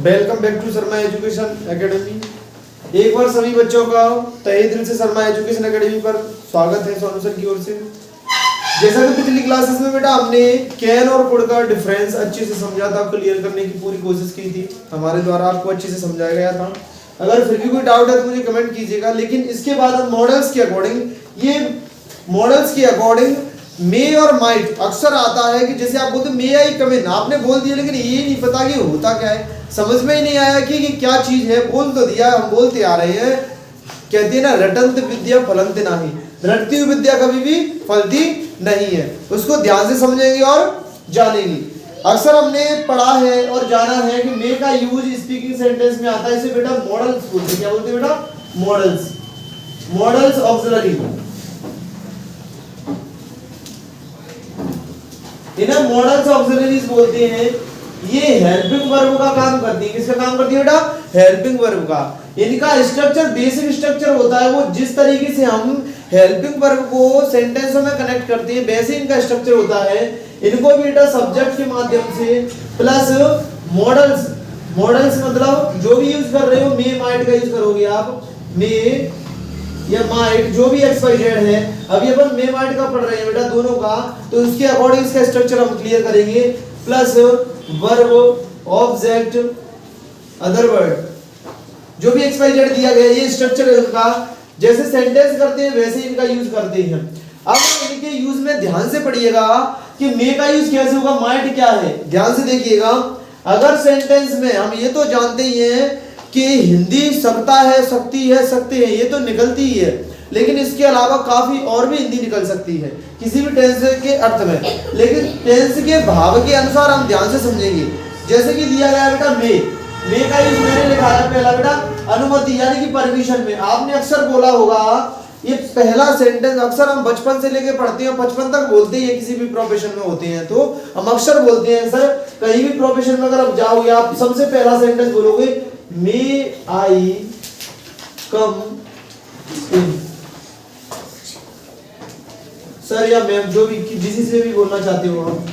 Welcome back to Sharma education academy. एक बार सभी बच्चों का तहे दिल से शर्मा एजुकेशन एकेडमी पर स्वागत है सोनू सर की ओर से। जैसा कि पिछली क्लासेस में बेटा हमने कैन और कुड का डिफरेंस अच्छे से समझा था, क्लियर करने की पूरी कोशिश की थी, हमारे द्वारा आपको अच्छे से समझाया गया था। अगर फिर भी कोई डाउट है तो मुझे कमेंट कीजिएगा। लेकिन इसके बाद हम मॉडल्स के अकॉर्डिंग मे और माइट अक्सर आता है कि जैसे आप बोलते मे आई कम इन, आपने बोल दिया लेकिन ये नहीं पता कि होता क्या है, समझ में ही नहीं आया कि क्या चीज है। बोल तो दिया, हम बोलते आ रहे हैं, कहते हैं ना रटंत विद्या फलंत नहीं, रटती हुई विद्या कभी भी फलती नहीं है। उसको ध्यान से समझेंगे और जानेंगे। अक्सर हमने पढ़ा है और जाना है कि मे का यूज स्पीकिंग सेंटेंस में आता है। इसे बेटा मॉडल्स बोलते हैं। क्या बोलते हैं बेटा? Models auxiliary. इन्हें मॉडल्स ऑक्सिलरीज बोलते हैं। ये हेल्पिंग वर्ब का काम करती है। किसका काम करती है बेटा? हेल्पिंग वर्ब का। इनका स्ट्रक्चर बेसिक स्ट्रक्चर होता है, वो जिस तरीके से हम हेल्पिंग वर्ब को सेंटेंसों में कनेक्ट करते हैं वैसे इनका स्ट्रक्चर होता है। इनको बेटा सब्जेक्ट के माध्यम से प्लस मॉडल्स मतलब जो भी यूज कर रहे हो, मे माइट का यूज करोगे आप, मे या माइट जो भी एक्स वाई जेड है। अभी अपन मे माइट का पढ़ रहे हैं बेटा दोनों का, तो उसके अकॉर्डिंग इसका स्ट्रक्चर हम क्लियर करेंगे। Plus verb object other word, जो भी एक्स वाई जेड दिया गया ये स्ट्रक्चर है उनका। जैसे सेंटेंस करते हैं वैसे इनका यूज करते हैं। अब इनके यूज में ध्यान से पढ़िएगा कि मे का यूज कैसे होगा, माइट क्या है, ध्यान से देखिएगा। अगर सेंटेंस में हम ये तो जानते ही हैं कि हिंदी सकता है, सकती है, सकते हैं, ये तो निकलती ही है, लेकिन इसके अलावा काफी और भी हिंदी निकल सकती है किसी भी टेंस के अर्थ में। लेकिन टेंस के भाव के अनुसार हम ध्यान से समझेंगे। जैसे कि दिया गया बेटा मे का यूज मैंने लिखा है पहला बेटा अनुमति यानी कि परमिशन में। आपने अक्सर बोला होगा, ये पहला सेंटेंस अक्सर हम बचपन से लेके पढ़ते हैं, 55 तक बोलते हैं। किसी भी प्रोफेशन में होते हैं तो हम अक्सर बोलते हैं। सर कहीं भी प्रोफेशन में अगर आप जाओगे, आप सबसे पहला सेंटेंस बोलोगे मे आई कम इन। सर या मैम जो भी जिसी से भी बोलना चाहते हो आप,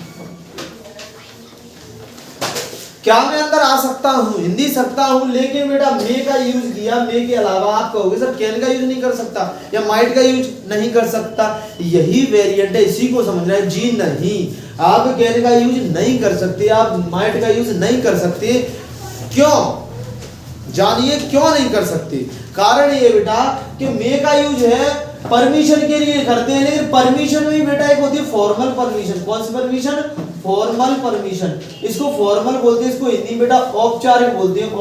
क्या मैं अंदर आ सकता हूं, हिंदी सकता हूं, लेकिन बेटा मे का यूज किया। मे के अलावा आप कहोगे सर कैन का यूज नहीं कर सकता या माइट का यूज नहीं कर सकता। यही वेरिएंट है, इसी को समझना है। जी नहीं, आप कैन का यूज नहीं कर सकते, आप माइट का यूज नहीं कर सकते। क्यों? जानिए क्यों नहीं कर सकते। कारण ये बेटा कि मे का यूज है परमिशन के लिए करते हैं, लेकिन परमिशन में बेटा एक होती है फॉर्मल परमिशन। कौन सी परमिशन? Formal permission. इसको फॉर्मल बोलते हैं, इसको हिंदी बेटा औपचारिक बोलते हैं।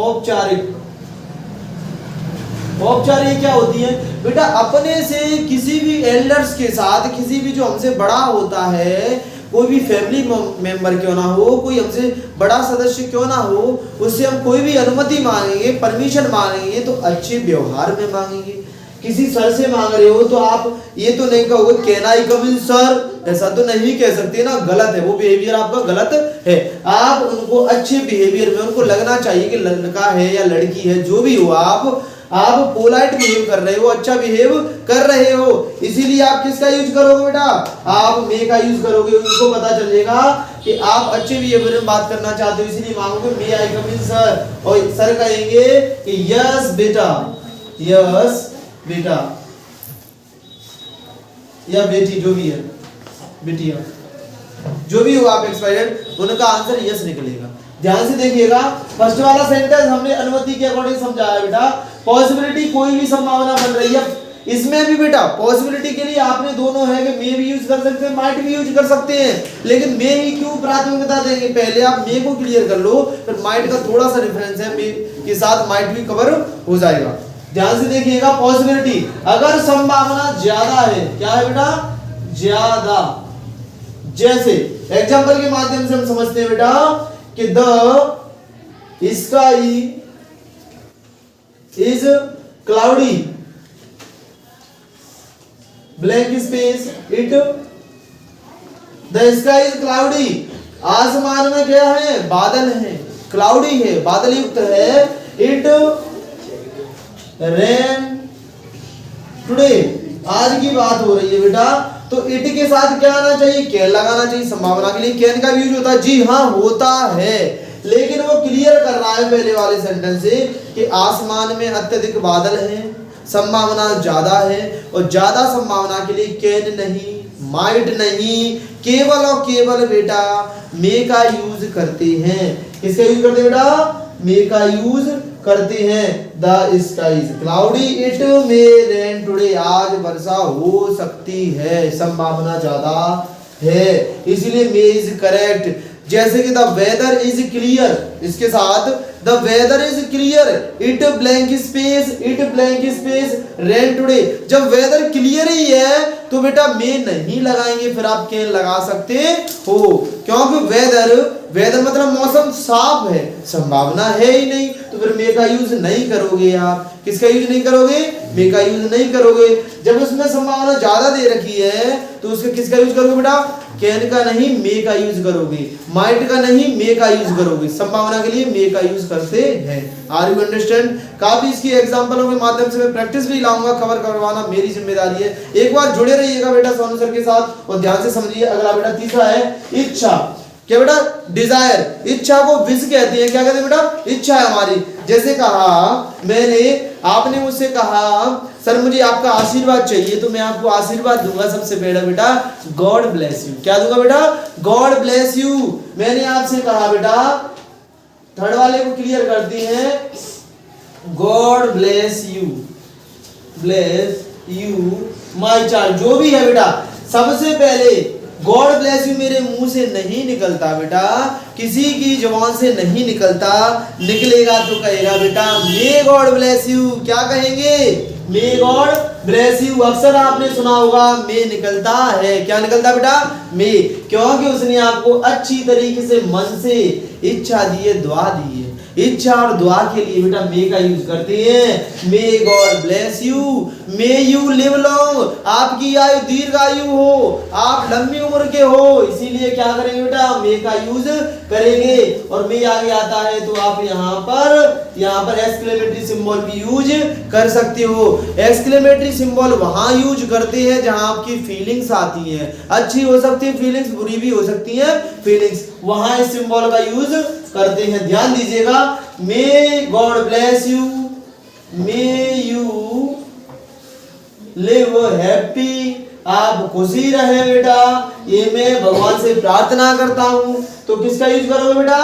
औपचारिक क्या होती है बेटा? अपने से किसी भी एल्डर्स के साथ, किसी भी जो हमसे बड़ा होता है, कोई भी फैमिली मेंबर क्यों ना हो, कोई हमसे बड़ा सदस्य क्यों ना हो, उससे हम कोई भी अनुमति मांगेंगे, परमिशन मांगेंगे तो अच्छे व्यवहार में मांगेंगे। किसी सर से मांग रहे हो तो आप ये तो नहीं कहोगे can I come in sir, ऐसा तो नहीं कह सकते ना, गलत है, वो बिहेवियर आपका गलत है। आप उनको अच्छे बिहेवियर में, उनको लगना चाहिए कि लड़का है या लड़की है, जो भी हो आप पोलाइट बिहेव कर रहे हो, अच्छा बिहेव कर रहे हो, इसीलिए आप किसका यूज करोगे बेटा? आप मे का यूज करोगे। उनको पता चलेगा कि आप अच्छे बिहेवियर में बात करना चाहते हो, इसीलिए मांगोगे मे आई कम इन सर, और सर कहेंगे कि यस बेटा, यस बेटा या बेटी, जो भी है, बेटिया जो भी हो, आप एक्सपायर्ड, उनका आंसर यस निकलेगा। ध्यान से देखिएगा। फर्स्ट वाला सेंटेंस हमने अनुमति के अकॉर्डिंग समझाया बेटा। पॉसिबिलिटी कोई भी संभावना बन रही है, इसमें भी बेटा पॉसिबिलिटी के लिए आपने दोनों है कि मे भी यूज कर सकते हैं, माइट भी यूज कर सकते हैं, लेकिन मे ही क्यों प्राथमिकता देंगे? पहले आप मे को क्लियर कर लो, फिर माइट का थोड़ा सा डिफरेंस है, मे के साथ माइट भी कवर हो जाएगा। ध्यान से देखिएगा। पॉसिबिलिटी अगर संभावना ज्यादा है, क्या है बेटा? ज्यादा। जैसे एग्जांपल के माध्यम से हम समझते हैं बेटा कि the sky is cloudy, blank space it, the sky is cloudy, आसमान में क्या है? बादल है, क्लाउडी है, बादल युक्त है। इट रेन टुडे, आज की बात हो रही है बेटा, तो इट के साथ क्या आना चाहिए? कैन लगाना चाहिए संभावना के लिए। कैन का भी यूज होता है? जी हाँ होता है। लेकिन वो क्लियर कर रहा है पहले वाले सेंटेंस से कि आसमान में अत्यधिक बादल हैं, संभावना ज्यादा है, और ज्यादा संभावना के लिए कैन नहीं, माइट नहीं, केवल और केवल बेटा मे का यूज करते हैं। किसका यूज करते हैं बेटा? मे का यूज करते हैं। The sky's cloudy, it may rain today, आज वर्षा हो सकती है, संभावना ज्यादा है, इसलिए मे इज करेक्ट। जैसे कि द वेदर इज क्लियर, इसके साथ the weather is clear, it blank space rain today. जब वेदर क्लियर ही है तो बेटा मे नहीं लगाएंगे, फिर आप कैन लगा सकते हो, क्योंकि वेदर मतलब मौसम साफ है, संभावना है ही नहीं, तो फिर मे का यूज नहीं करोगे आप। किसका यूज नहीं करोगे? मे का यूज नहीं करोगे। जब उसमें संभावना ज्यादा दे रखी है तो उसका किसका यूज करोगे बेटा? कैन का नहीं, मे का यूज करोगे। माइट का नहीं, मे का यूज करोगे। संभावना के लिए मे का यूज करते हैं। Are you understand? काफी इसकी एग्जांपलों के माध्यम से मैं प्रैक्टिस भी लाऊंगा, कवर करवाना मेरी जिम्मेदारी है। एक बार जुड़े रहिएगा बेटा सोनू सर के साथ और ध्यान से समझिए। अगला बेटा तीसरा है इच्छा। क्या बेटा? डिजायर। इच्छा को विश कहते हैं। क्या कहते हैं बेटा? इच्छा है हमारी। जैसे कहा आपने मुझसे कहा सर मुझे आपका आशीर्वाद चाहिए, तो मैं आपको आशीर्वाद दूंगा। सबसे पहले बेटा गॉड ब्लेस यू। क्या दूंगा बेटा? God bless you. मैंने आपसे कहा बेटा, थर्ड वाले को क्लियर करती हैं, God bless you my child. जो भी है बेटा, सबसे पहले गॉड ब्लेस यू मेरे मुंह से नहीं निकलता बेटा, किसी की जुबान से नहीं निकलता, निकलेगा तो कहेगा बेटा मे गॉड ब्लेस यू। क्या कहेंगे? May God bless you. अक्सर आपने सुना होगा मे निकलता है। क्या निकलता बेटा? मे, क्योंकि उसने आपको अच्छी तरीके से मन से इच्छा दी है, दुआ दी है। इच्छा और दुआ के लिए बेटा मे का यूज करते हैं। May God bless you, may you live long, आपकी आयु दीर्घायु हो, आप लंबी उम्र के हो, इसीलिए क्या करेंगे बेटा? मे का यूज करेंगे। और मे आगे आता है तो आप यहाँ पर एक्सक्लेमेटरी सिंबल भी यूज कर सकते हो। एक्सक्लेमेटरी सिंबल वहां यूज करते हैं जहां आपकी फीलिंग्स आती हैं। अच्छी हो सकती है फीलिंग्स, बुरी भी हो सकती है फीलिंग्स, वहां इस सिंबल का यूज करते हैं। ध्यान दीजिएगा, may God bless you, may you live happy, आप खुशी रहे बेटा, ये मैं भगवान से प्रार्थना करता हूं। तो किसका यूज करोगे बेटा?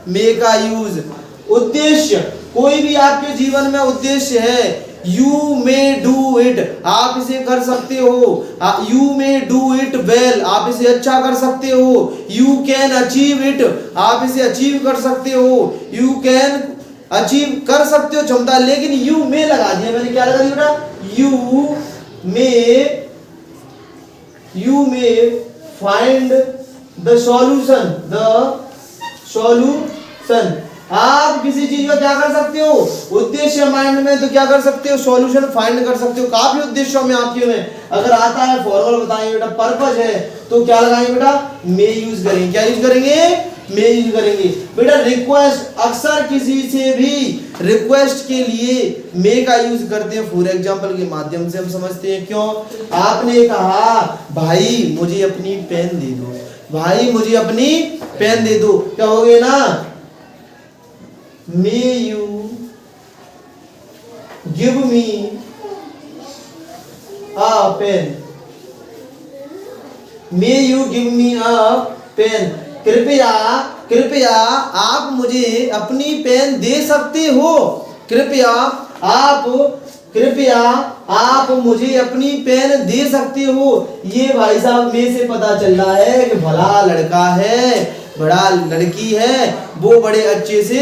मे का यूज। उद्देश्य, कोई भी आपके जीवन में उद्देश्य है, यू मे डू इट, आप इसे कर सकते हो। You may do it well, आप इसे अच्छा कर सकते हो। यू कैन अचीव इट, आप इसे अचीव कर सकते हो। यू कैन अचीव कर सकते हो क्षमता, लेकिन यू मे लगा दिया मैंने। क्या लगा दिया बेटा? You may find the solution, आप किसी चीज का क्या कर सकते हो? उद्देश्य माइंड में तो क्या कर सकते हो? सॉल्यूशन फाइंड कर सकते हो। काफी उद्देश्यों में आपके में अगर आता है फॉर्मल बताएंगे बेटा, पर्पस है तो क्या लगाएंगे बेटा? मे यूज करेंगे। क्या यूज करेंगे? मे यूज करेंगे। बेटा रिक्वेस्ट, अक्सर किसी से भी रिक्वेस्ट के लिए मे का यूज करते हैं। फॉर एग्जांपल के माध्यम से हम समझते हैं। क्यों? आपने कहा भाई मुझे अपनी पेन दे दो, भाई मुझे अपनी पेन दे दो, क्या हो गया ना? May you give me a pen? May you give me a pen? कृपया आप मुझे अपनी पेन दे सकते हो। कृपया आप मुझे अपनी पेन दे सकते हो। ये भाई साहब में से पता चल रहा है कि भला लड़का है, बड़ा लड़की है, वो बड़े अच्छे से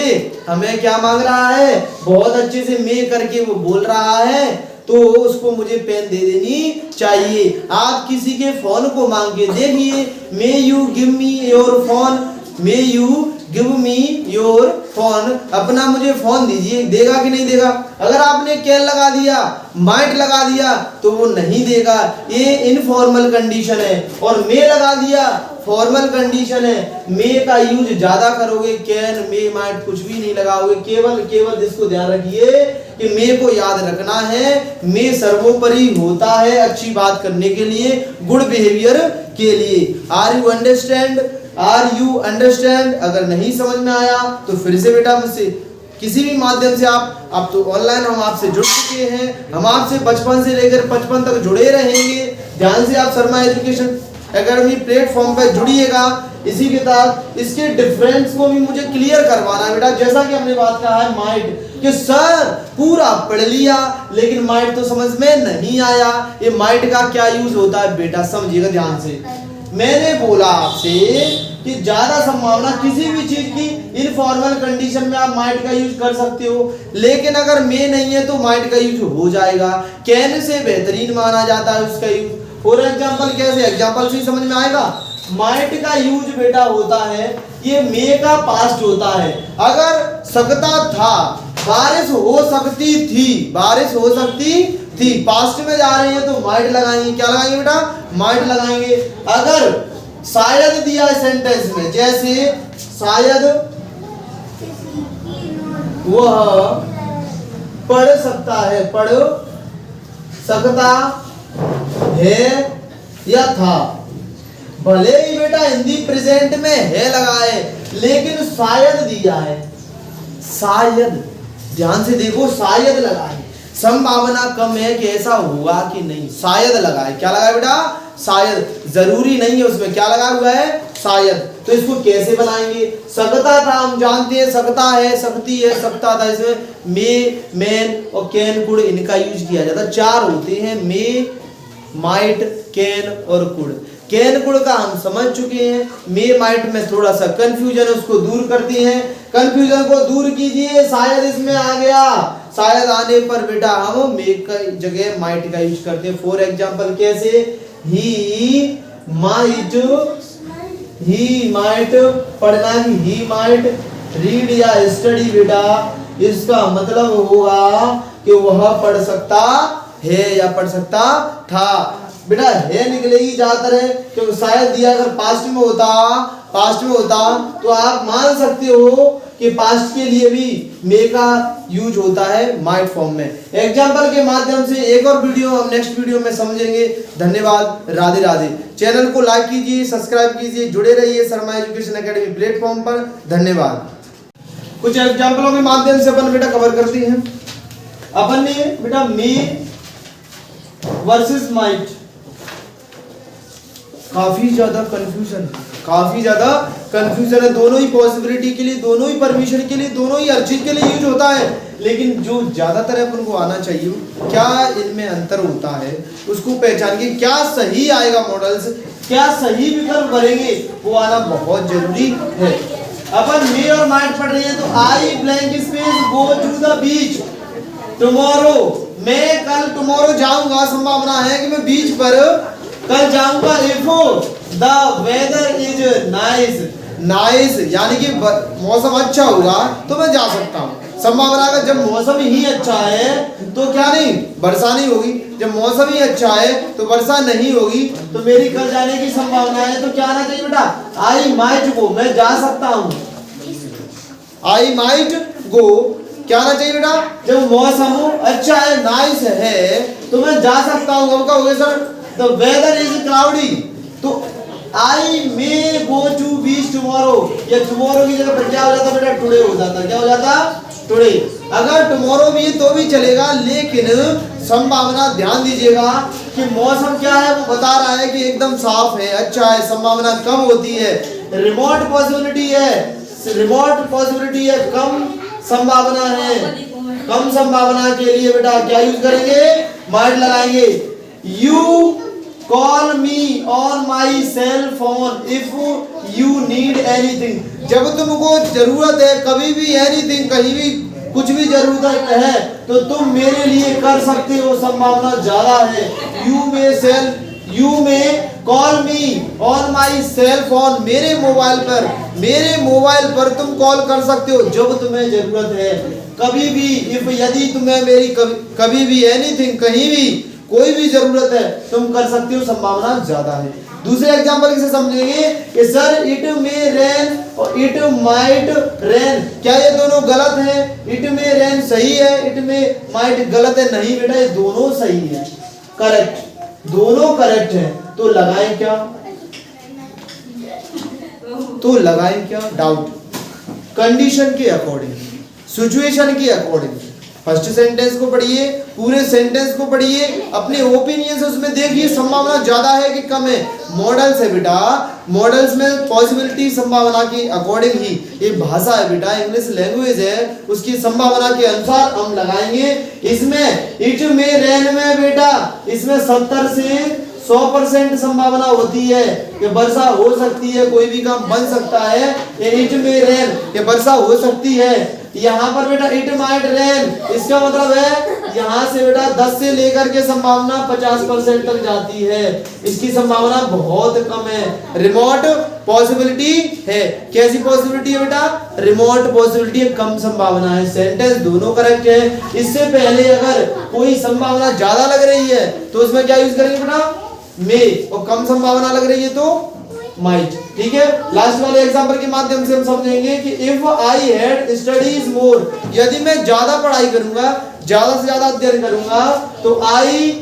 हमें क्या मांग रहा है? बहुत अच्छे से मे करके वो बोल रहा है, तो उसको मुझे पेन दे देनी चाहिए। आप किसी के फोन को मांग के देखिए, may you give me your phone, may you give me your phone, अपना मुझे फोन दीजिए, देगा कि नहीं देगा? अगर आपने कैन लगा दिया, माइट लगा दिया तो वो नहीं देगा, ये इनफॉर्मल कंडीशन है। और मे लगा दिया, फॉर्मल कंडीशन है। मे का यूज ज्यादा करोगे, कैन मे माइट कुछ भी नहीं लगाओगे। केवल जिसको ध्यान रखिए कि मे को याद रखना है, मे सर्वोपरि होता है अच्छी बात करने के लिए, गुड बिहेवियर के लिए। Are you understand? Are you understand? अगर नहीं समझ में आया तो फिर से बेटा मुझसे किसी भी माध्यम से आप तो ऑनलाइन हम आपसे जुड़ चुके हैं, हम आपसे बचपन से लेकर 55 तक जुड़े रहेंगे। ध्यान से आप शर्मा एजुकेशन एकेडमी प्लेटफॉर्म पर जुड़िएगा। इसी के साथ इसके डिफरेंस को भी मुझे क्लियर करवाना है बेटा। जैसा कि हमने बात कहा है माइट कि सर पूरा पढ़ लिया लेकिन माइट तो समझ में नहीं आया, ये माइट का क्या यूज होता है बेटा समझिएगा ध्यान से। मैंने बोला आपसे कि ज्यादा संभावना किसी भी चीज की इनफॉर्मल कंडीशन में आप माइट का यूज कर सकते हो, लेकिन अगर मे नहीं है तो माइट का यूज हो जाएगा। कैन से बेहतरीन माना जाता है उसका यूज। फॉर एग्जाम्पल कैसे? एग्जाम्पल से ही समझ में आएगा। माइट का यूज बेटा होता है, ये मे का पास्ट होता है। अगर सकता था, बारिश हो सकती थी, बारिश हो सकती थी, पास्ट में जा रही है तो माइट लगाएंगे। क्या लगाएंगे बेटा? माइट लगाएंगे। अगर शायद दिया है सेंटेंस में, जैसे शायद वह पढ़ सकता है, पढ़ सकता है या था, भले ही बेटा हिंदी प्रेजेंट में है लगाए लेकिन शायद दिया है, शायद ध्यान से देखो, शायद लगाए, संभावना कम है कि ऐसा हुआ कि नहीं, शायद लगाए। क्या लगाए बेटा? शायद। जरूरी नहीं है उसमें, क्या लगा हुआ है? शायद। तो इसको कैसे बनाएंगे? सकता था हम जानते हैं, सकता है, सकती है, सकता था। इसमें मे, मैन और कैन कुड इनका यूज किया जाता है। 4 होते हैं, मे, माइट, कैन और कुड। कैन कुड का हम समझ चुके हैं। मे माइट में थोड़ा सा कंफ्यूजन, उसको दूर करती हैं। कंफ्यूजन को दूर कीजिए। शायद इसमें आ गया, शायद आने पर बेटा हम मे का जगह माइट का यूज करते हैं। फॉर एग्जांपल कैसे? ही माइट पढ़ना, ही माइट रीड या स्टडी बेटा, इसका मतलब होगा कि वह पढ़ सकता है या पढ़ सकता था। बेटा है निकलेगी ज्यादातर है, क्योंकि शायद दिया अगर पास्ट में होता तो आप मान सकते हो कि पास्ट के लिए भी मे का यूज होता है माइट फॉर्म में। एग्जाम्पल के माध्यम से एक और वीडियो हम नेक्स्ट वीडियो में समझेंगे। धन्यवाद, राधे राधे। चैनल को लाइक कीजिए, सब्सक्राइब कीजिए, जुड़े रहिए शर्मा एजुकेशन एकेडमी प्लेटफॉर्म पर। धन्यवाद। कुछ एग्जाम्पलों के माध्यम से अपन बेटा कवर करते हैं। अपन ने बेटा मे वर्सेस माइट, काफी ज्यादा कंफ्यूजन है। दोनों ही पॉसिबिलिटी के लिए, दोनों ही परमिशन के लिए, दोनों ही हर चीज के लिए यूज होता है, लेकिन जो ज्यादातर अपन को आना चाहिए क्या इनमें अंतर होता है उसको पहचान के क्या सही आएगा मॉडल्स, क्या सही विकल्प भरेंगे वो आना बहुत जरूरी है। अपन मे और माइट पढ़ रहे हैं तो I blank space go to the beach tomorrow. मैं कल टुमारो जाऊंगा, संभावना है कि मैं बीच पर कल जाऊंगा। If the weather is nice यानी कि मौसम अच्छा होगा तो मैं जा सकता हूँ। संभावना का जब मौसम ही अच्छा है तो क्या नहीं, वर्षा नहीं होगी। जब मौसम ही अच्छा है तो वर्षा नहीं होगी, तो मेरी कल जाने की संभावना है। तो क्या आना चाहिए बेटा? आई माइट गो, मैं जा सकता हूँ। आई माइट गो क्या आना चाहिए बेटा? जब मौसम अच्छा है, नाइस है, तो मैं जा सकता हूँ। अब क्या हो गया sir? The weather is cloudy, तो I may go to beach tomorrow, या tomorrow की जगह पर क्या हो जाता बेटा? टुडे हो जाता। क्या हो जाता? टुडे। अगर tomorrow भी तो भी चलेगा, लेकिन संभावना ध्यान दीजिएगा कि मौसम क्या है वो बता रहा है कि एकदम साफ है, अच्छा है, संभावना कम होती है। रिमोट पॉसिबिलिटी है, कम संभावना है। कम संभावना के लिए बेटा क्या यूज करेंगे? माइट लगाएंगे। You call me on my cell phone if you need anything, जब तुमको जरूरत है कभी भी, anything कहीं भी कुछ भी जरूरत है तो तुम मेरे लिए कर सकते हो, संभावना ज्यादा है। You may call me on my cell phone, मेरे मोबाइल पर तुम कॉल कर सकते हो जब तुम्हें जरूरत है। कभी भी, if यदि तुम्हें मेरी कभी भी, anything कहीं भी कोई भी जरूरत है तुम कर सकते हो, संभावना ज्यादा है। दूसरे एग्जांपल से समझेंगे कि सर इट मे रेन और इट माइट रेन, क्या ये दोनों गलत है? इट मे रेन सही है, इट मे माइट गलत है। नहीं बेटा, ये दोनों सही है, करेक्ट, दोनों करेक्ट है। तो लगाएं क्या? तो लगाएं क्या, डाउट। कंडीशन के अकॉर्डिंग, सिचुएशन के अकॉर्डिंग। फर्स्ट सेंटेंस को पढ़िए, पूरे सेंटेंस को पढ़िए, अपने ओपिनियन से उसमें देखिए संभावना ज्यादा है कि कम है। मॉडल्स है बेटा, मॉडल्स में पॉसिबिलिटी संभावना के अकॉर्डिंग ही, ये भाषा है बेटा, इंग्लिश लैंग्वेज है, उसकी संभावना के अनुसार हम लगाएंगे। इसमें इट में रेन में बेटा, इसमें 70 से 100% संभावना होती है कि वर्षा हो सकती है, कोई भी काम बन सकता है। इट में रेन, कि वर्षा हो सकती है। यहाँ पर बेटा इट माइट रेन, इसका मतलब है यहाँ से बेटा 10 से लेकर के संभावना 50% तक जाती है, इसकी संभावना बहुत कम है। रिमोट पॉसिबिलिटी है, कैसी पॉसिबिलिटी है बेटा, रिमोट पॉसिबिलिटी है, कम संभावना है। सेंटेंस दोनों करेक्ट है। इससे पहले अगर कोई संभावना ज्यादा लग रही है तो उसमें क्या यूज करेंगे बेटा, मे, और कम संभावना लग रही है तो माइट। ठीक है, लास्ट वाले एग्जांपल के माध्यम से हम समझेंगे कि इफ आई हैड स्टडीज मोर, यदि मैं ज्यादा पढ़ाई करूंगा, ज्यादा से ज्यादा अध्ययन करूंगा, तो I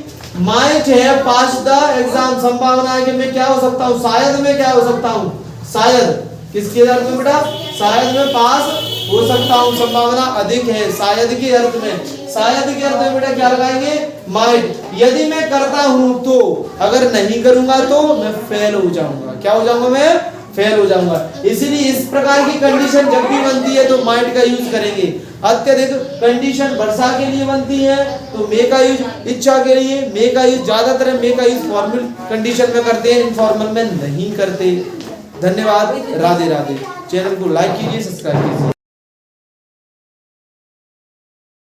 might have pass the exam, संभावना है कि मैं क्या हो सकता हूं, शायद मैं क्या हो सकता हूं, शायद, किसके अर्थ में बेटा, शायद मैं पास हो सकता हूं, संभावना अधिक है, शायद के अर्थ में। शायद के अर्थ में बेटा क्या लगाएंगे, माइट। यदि मैं करता हूं तो, अगर नहीं करूंगा तो मैं फेल हो जाऊंगा। क्या हो जाऊंगा, मैं फेल हो जाऊंगा। इसलिए इस प्रकार की कंडीशन जब भी बनती है तो माइट का यूज करेंगे। अत्यधिक कंडीशन वर्षा के लिए बनती है तो मे का यूज, इच्छा के लिए मे का यूज, ज्यादातर मे का यूज फॉर्मल कंडीशन में करते हैं, इनफॉर्मल में नहीं करते। धन्यवाद, राधे राधे। चैनल को लाइक कीजिए, सब्सक्राइब कीजिए।